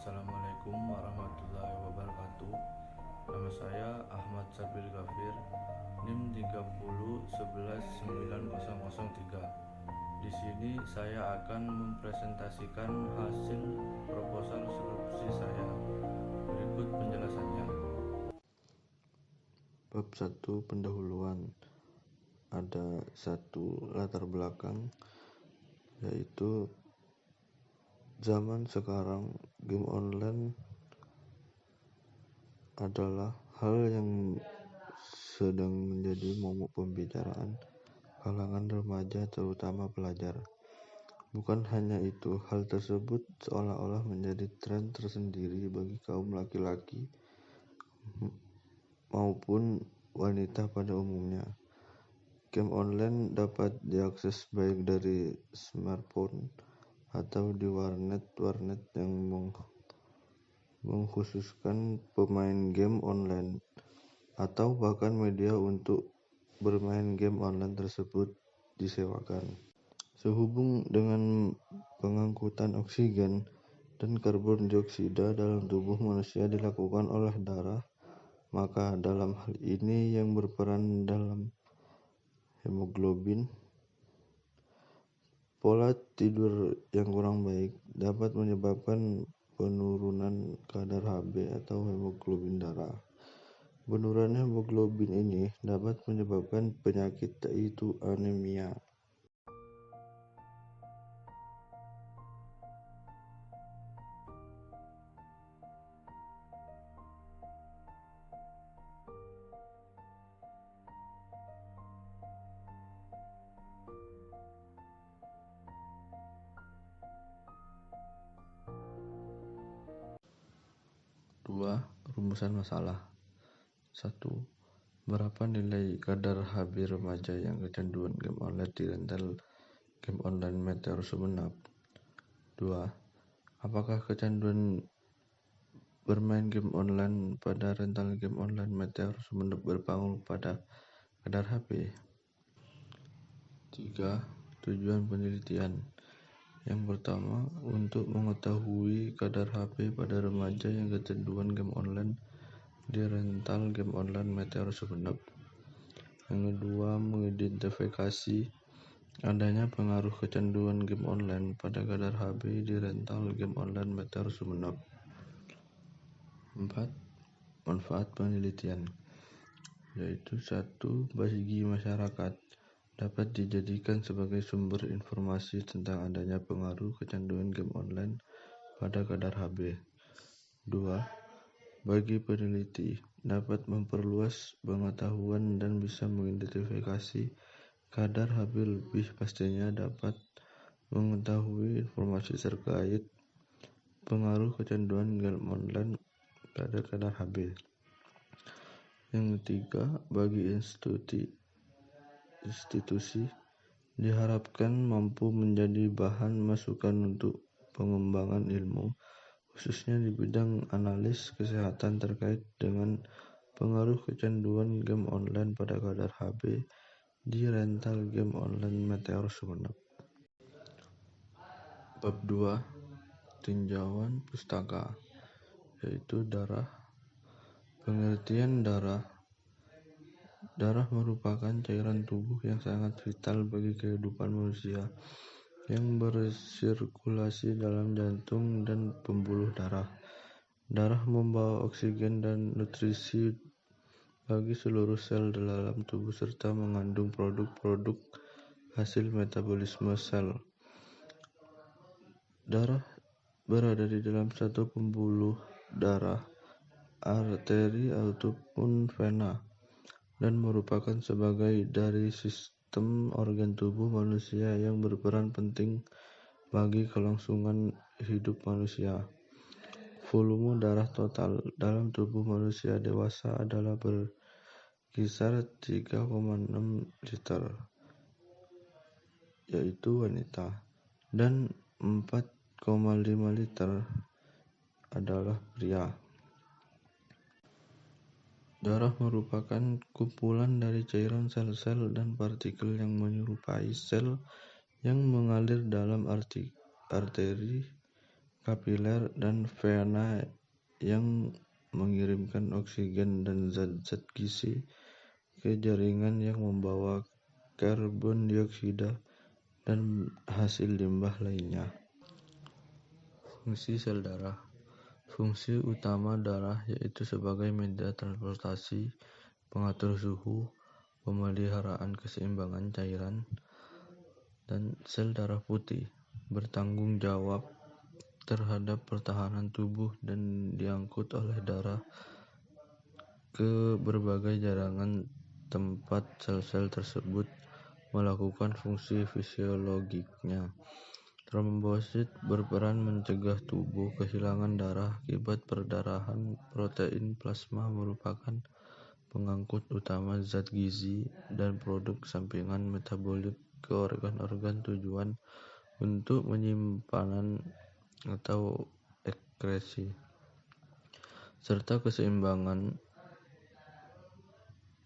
Assalamualaikum warahmatullahi wabarakatuh. Nama saya Ahmad Sabir Ghafir, NIM 30119003. Di sini saya akan mempresentasikan hasil proposal skripsi saya. Berikut penjelasannya. Bab 1 pendahuluan. Ada satu latar belakang, yaitu zaman sekarang game online adalah hal yang sedang menjadi momok pembicaraan kalangan remaja, terutama pelajar. Bukan hanya itu, hal tersebut seolah-olah menjadi tren tersendiri bagi kaum laki-laki maupun wanita pada umumnya. Game online dapat diakses baik dari smartphone atau di warnet yang mengkhususkan pemain game online, atau bahkan media untuk bermain game online tersebut disewakan. Sehubung dengan pengangkutan oksigen dan karbon dioksida dalam tubuh manusia dilakukan oleh darah, maka dalam hal ini yang berperan dalam hemoglobin. Pola tidur yang kurang baik dapat menyebabkan penurunan kadar Hb atau hemoglobin darah. Penurunan hemoglobin ini dapat menyebabkan penyakit, yaitu anemia. Dua, rumusan masalah. 1. Berapa nilai kadar Hb remaja yang kecanduan game online di rental game online Meteor Sumeneb? 2. Apakah kecanduan bermain game online pada rental game online Meteor Sumeneb berpengaruh pada kadar Hb? 3. Tujuan penelitian. Yang pertama, untuk mengetahui kadar Hb pada remaja yang kecanduan game online di rental game online Meteor Sumeneb. Yang kedua, mengidentifikasi adanya pengaruh kecanduan game online pada kadar Hb di rental game online Meteor Sumeneb. 4. Manfaat penelitian, yaitu 1. Bagi masyarakat, dapat dijadikan sebagai sumber informasi tentang adanya pengaruh kecanduan game online pada kadar Hb. 2. Bagi peneliti, dapat memperluas pengetahuan dan bisa mengidentifikasi kadar Hb lebih pastinya, dapat mengetahui informasi terkait pengaruh kecanduan game online pada kadar Hb. Yang ketiga, bagi institusi diharapkan mampu menjadi bahan masukan untuk pengembangan ilmu, khususnya di bidang analis kesehatan terkait dengan pengaruh kecanduan game online pada kadar Hb di rental game online Meteor Sumeneb. Bab 2. Tinjauan pustaka, yaitu darah. Pengertian darah. Darah merupakan cairan tubuh yang sangat vital bagi kehidupan manusia, yang bersirkulasi dalam jantung dan pembuluh darah. Darah membawa oksigen dan nutrisi bagi seluruh sel dalam tubuh serta mengandung produk-produk hasil metabolisme sel. Darah berada di dalam satu pembuluh darah, arteri ataupun vena, dan merupakan sebagai dari sistem organ tubuh manusia yang berperan penting bagi kelangsungan hidup manusia. Volume darah total dalam tubuh manusia dewasa adalah berkisar 3,6 liter, yaitu wanita, dan 4,5 liter adalah pria. Darah merupakan kumpulan dari cairan sel-sel dan partikel yang menyerupai sel yang mengalir dalam arteri, kapiler dan vena yang mengirimkan oksigen dan zat-zat gizi ke jaringan yang membawa karbon dioksida dan hasil limbah lainnya. Fungsi sel darah. Fungsi utama darah yaitu sebagai media transportasi, pengatur suhu, pemeliharaan keseimbangan cairan, dan sel darah putih bertanggung jawab terhadap pertahanan tubuh dan diangkut oleh darah ke berbagai jaringan tempat sel-sel tersebut melakukan fungsi fisiologiknya. Trombosit berperan mencegah tubuh kehilangan darah akibat perdarahan. Protein plasma merupakan pengangkut utama zat gizi dan produk sampingan metabolik ke organ-organ tujuan untuk penyimpanan atau ekskresi, serta keseimbangan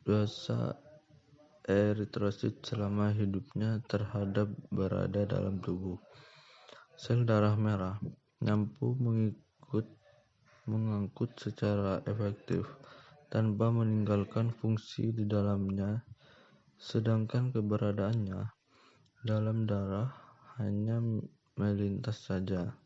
dosa eritrosit selama hidupnya terhadap berada dalam tubuh. Sel darah merah mampu mengangkut secara efektif tanpa meninggalkan fungsi di dalamnya, sedangkan keberadaannya dalam darah hanya melintas saja.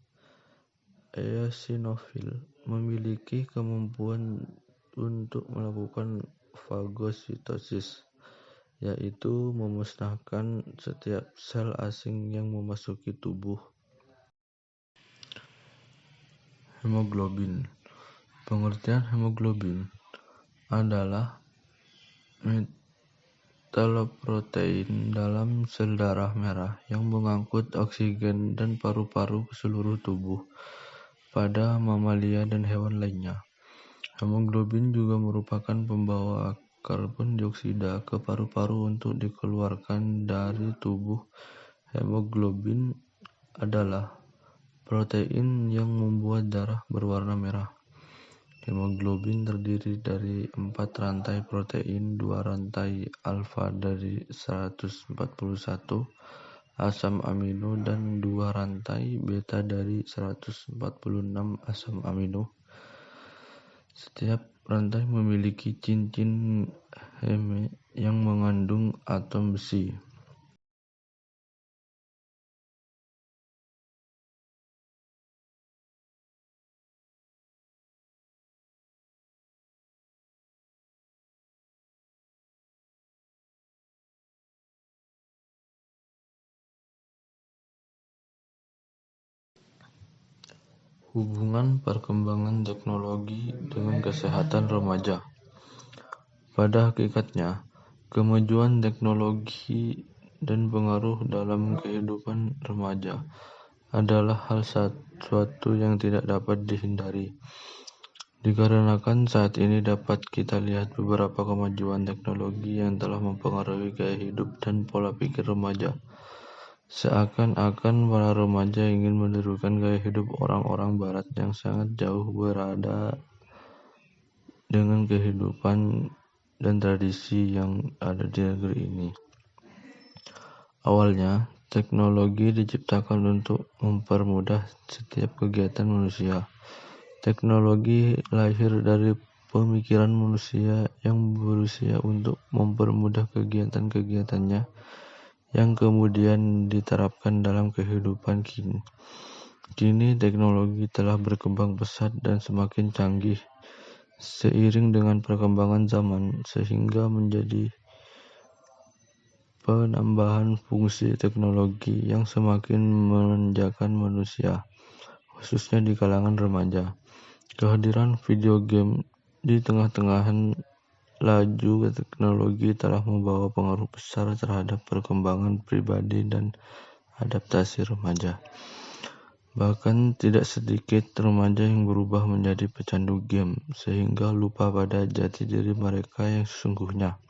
Eosinofil memiliki kemampuan untuk melakukan fagositosis, yaitu memusnahkan setiap sel asing yang memasuki tubuh. Hemoglobin. Pengertian hemoglobin adalah metaloprotein dalam sel darah merah yang mengangkut oksigen dan paru-paru ke seluruh tubuh pada mamalia dan hewan lainnya. Hemoglobin juga merupakan pembawa karbon dioksida ke paru-paru untuk dikeluarkan dari tubuh. Hemoglobin adalah protein yang membuat darah berwarna merah. Hemoglobin terdiri dari 4 rantai protein, 2 rantai alfa dari 141 asam amino dan 2 rantai beta dari 146 asam amino. Setiap rantai memiliki cincin heme yang mengandung atom besi. Hubungan perkembangan teknologi dengan kesehatan remaja. Pada hakikatnya, kemajuan teknologi dan pengaruh dalam kehidupan remaja adalah sesuatu yang tidak dapat dihindari. Dikarenakan saat ini dapat kita lihat beberapa kemajuan teknologi yang telah mempengaruhi gaya hidup dan pola pikir remaja. Seakan-akan para remaja ingin menirukan gaya hidup orang-orang barat yang sangat jauh berbeda dengan kehidupan dan tradisi yang ada di negeri ini. Awalnya, teknologi diciptakan untuk mempermudah setiap kegiatan manusia. Teknologi lahir dari pemikiran manusia yang berusaha untuk mempermudah kegiatan-kegiatannya yang kemudian diterapkan dalam kehidupan kini. Kini teknologi telah berkembang pesat dan semakin canggih seiring dengan perkembangan zaman, sehingga menjadi penambahan fungsi teknologi yang semakin menanjakan manusia, khususnya di kalangan remaja. Kehadiran video game di tengah-tengahan laju teknologi telah membawa pengaruh besar terhadap perkembangan pribadi dan adaptasi remaja. Bahkan tidak sedikit remaja yang berubah menjadi pecandu game, sehingga lupa pada jati diri mereka yang sesungguhnya.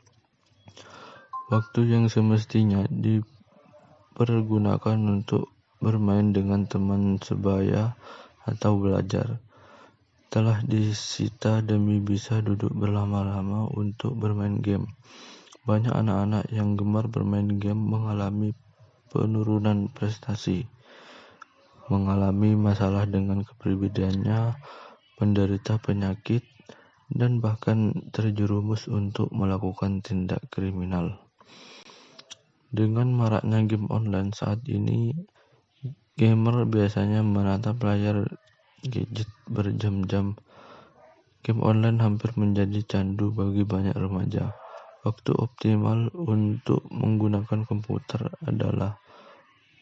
Waktu yang semestinya dipergunakan untuk bermain dengan teman sebaya atau belajar telah disita demi bisa duduk berlama-lama untuk bermain game. Banyak anak-anak yang gemar bermain game mengalami penurunan prestasi, mengalami masalah dengan kepribadiannya, menderita penyakit, dan bahkan terjerumus untuk melakukan tindak kriminal. Dengan maraknya game online saat ini, gamer biasanya menatap layar gadget berjam-jam. Game online hampir menjadi candu bagi banyak remaja. Waktu optimal untuk menggunakan komputer adalah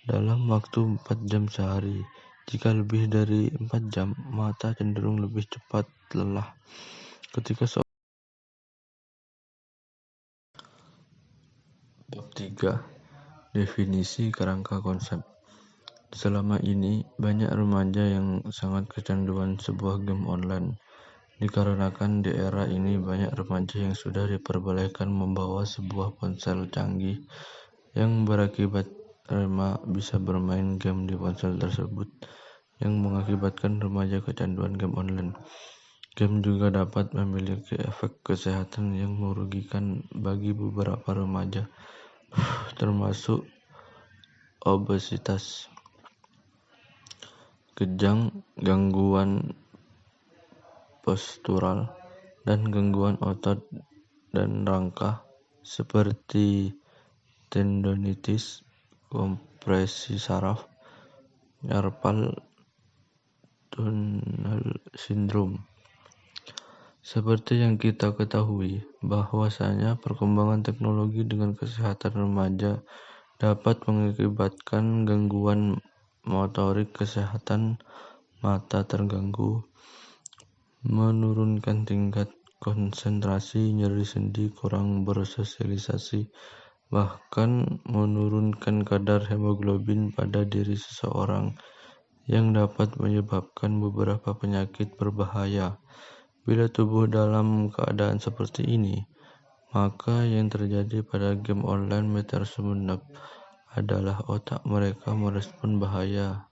dalam waktu 4 jam sehari. Jika lebih dari 4 jam, mata cenderung lebih cepat lelah. Bab 3. Definisi kerangka konsep. Selama ini, banyak remaja yang sangat kecanduan sebuah game online. Dikarenakan di era ini banyak remaja yang sudah diperbolehkan membawa sebuah ponsel canggih yang berakibat mereka bisa bermain game di ponsel tersebut, yang mengakibatkan remaja kecanduan game online. Game juga dapat memiliki efek kesehatan yang merugikan bagi beberapa remaja, termasuk obesitas, kejang, gangguan postural, dan gangguan otot dan rangka seperti tendonitis, kompresi saraf, carpal tunnel syndrome. Seperti yang kita ketahui, bahwasanya perkembangan teknologi dengan kesehatan remaja dapat mengakibatkan gangguan motorik, kesehatan mata terganggu, menurunkan tingkat konsentrasi, nyeri sendi, kurang bersosialisasi, bahkan menurunkan kadar hemoglobin pada diri seseorang, yang dapat menyebabkan beberapa penyakit berbahaya. Bila tubuh dalam keadaan seperti ini, maka yang terjadi pada game online tersebut adalah otak mereka merespon bahaya